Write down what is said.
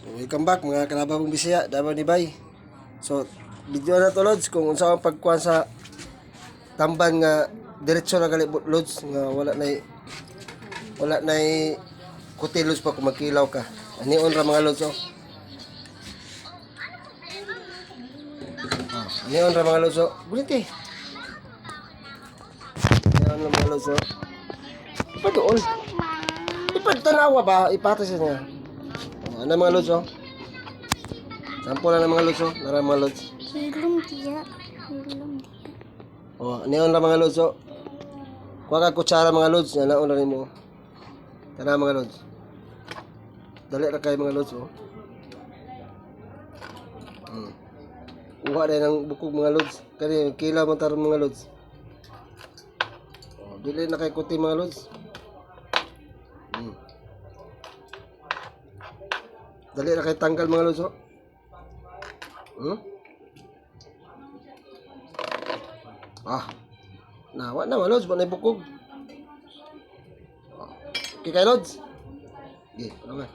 Welcome back mga kalabang Bisaya, Davao ni Bay. So, video na to Lods kung unsa ang pagkuhan sa tamban nga diretso na gali Lods nga wala na kuti Lods pa kung magkilaw ka. Anion ra mga Lods oh. Anion ra mga Lods oh. Buniti. Anion ra mga Lods oh. Ipadool. Ipadtanawa ba? Ipatas niya. Ano mga Lods oh? Sampo lang ng mga Lods oh. Nara mga Lods. Hilom dia. Hilom dia. Oh, neon ra mga Lods oh. Kuha ka kutsara mga Lods. Yan naon ra nimo. Tara mga Lods. Dali ra kay mga Lods oh. Kuha rin ng bukog mga Lods. Kani kila mo taron mga Lods. Oh, dili na kay kuti mga Lods. Dali na kay tanggal mga Lods oh. Nawa na mga Lods, ba na bukog. Okay kay Lods? Okay, ano nga.